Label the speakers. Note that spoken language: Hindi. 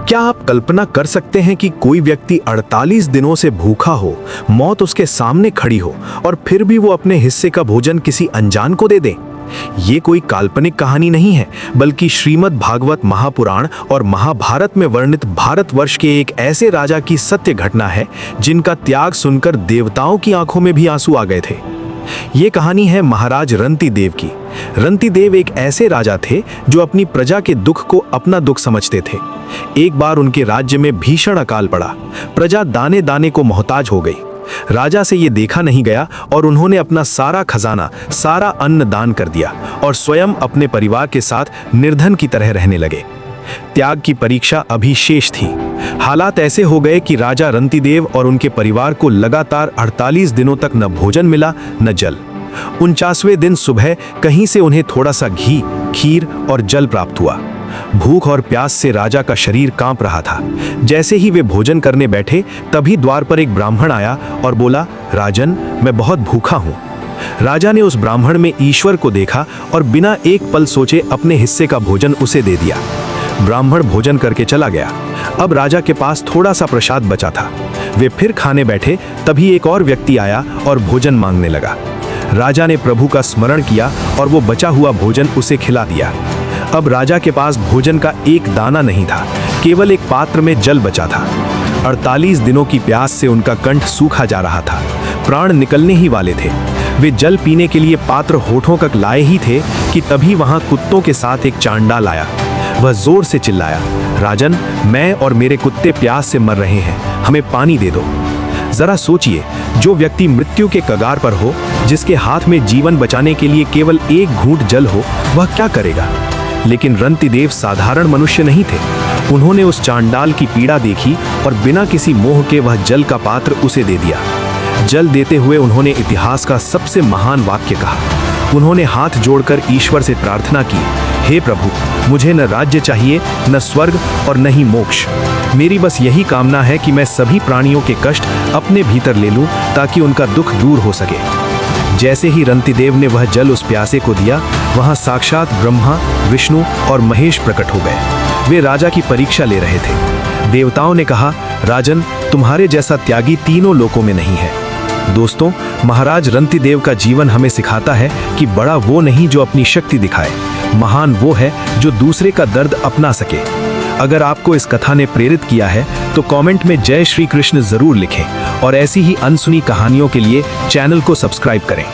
Speaker 1: क्या आप कल्पना कर सकते हैं कि कोई व्यक्ति 48 दिनों से भूखा हो, मौत उसके सामने खड़ी हो और फिर भी वो अपने हिस्से का भोजन किसी अनजान को दे दे? ये कोई काल्पनिक कहानी नहीं है, बल्कि श्रीमद् भागवत महापुराण और महाभारत में वर्णित भारतवर्ष के एक ऐसे राजा की सत्य घटना है जिनका त्याग सुनकर देवताओं की आंखों में भी आंसू आ गए थे। ये कहानी है महाराज रंती देव की। रंती देव एक ऐसे राजा थे जो अपनी प्रजा के दुख को अपना दुख समझते थे। एक बार उनके राज्य में भीषण अकाल पड़ा। प्रजा दाने दाने को मोहताज हो गई। राजा से ये देखा नहीं गया और उन्होंने अपना सारा खजाना, सारा अन्न दान कर दिया और स्वयं अपने परिवार के साथ निर्धन की तरह रहने लगे। त्याग की परीक्षा अभी शेष थी। हालात ऐसे हो गए कि राजा रंतीदेव और उनके परिवार को लगातार 48 दिनों तक न भोजन मिला न जल। 49वें दिन सुबह कहीं से उन्हें थोड़ा सा घी, खीर और जल प्राप्त हुआ। भूख और प्यास से राजा का शरीर कांप रहा था। जैसे ही वे भोजन करने बैठे, तभी द्वार पर एक ब्राह्मण आया और बोला, राजन, मैं बहुत भूखा हूँ। राजा ने उस ब्राह्मण में ईश्वर को देखा और बिना एक पल सोचे अपने हिस्से का भोजन उसे दे दिया। ब्राह्मण भोजन करके चला गया। अब राजा के पास थोड़ा सा प्रसाद बचा था। वे फिर खाने बैठे, तभी एक और व्यक्ति आया और भोजन मांगने लगा। राजा ने प्रभु का स्मरण किया और वो बचा हुआ भोजन उसे खिला दिया। अब राजा के पास भोजन का एक दाना नहीं था, केवल एक पात्र में जल बचा था। 48 दिनों की प्यास से उनका कंठ सूखा जा रहा था। प्राण निकलने ही वाले थे। वे जल पीने के लिए पात्र होठों तक लाए ही थे कि तभी वहां कुत्तों के साथ एक चांडाल आया। वह जोर से चिल्लाया, राजन, मैं और मेरे कुत्ते प्यास से मर रहे हैं, हमें पानी दे दो। जरा सोचिए, जो व्यक्ति मृत्यु के कगार पर हो, जिसके हाथ में जीवन बचाने के लिए केवल एक घूंट जल हो, वह क्या करेगा? लेकिन रंतीदेव साधारण मनुष्य नहीं थे। उन्होंने उस चांडाल की पीड़ा देखी और बिना किसी मोह के वह जल का पात्र उसे दे दिया। जल देते हुए उन्होंने इतिहास का सबसे महान वाक्य कहा। उन्होंने हाथ जोड़कर ईश्वर से प्रार्थना की, हे प्रभु, मुझे न राज्य चाहिए, न स्वर्ग और न ही मोक्ष। मेरी बस यही कामना है कि मैं सभी प्राणियों के कष्ट अपने भीतर ले लूं ताकि उनका दुख दूर हो सके। जैसे ही रंतीदेव ने वह जल उस प्यासे को दिया, वहां साक्षात ब्रह्मा, विष्णु और महेश प्रकट हो गए। वे राजा की परीक्षा ले रहे थे। देवताओं ने कहा, राजन, तुम्हारे जैसा त्यागी तीनों लोकों में नहीं है। दोस्तों, महाराज रंतीदेव का जीवन हमें सिखाता है कि बड़ा वो नहीं जो अपनी शक्ति दिखाए, महान वो है जो दूसरे का दर्द अपना सके। अगर आपको इस कथा ने प्रेरित किया है तो कमेंट में जय श्री कृष्ण जरूर लिखें और ऐसी ही अनसुनी कहानियों के लिए चैनल को सब्सक्राइब करें।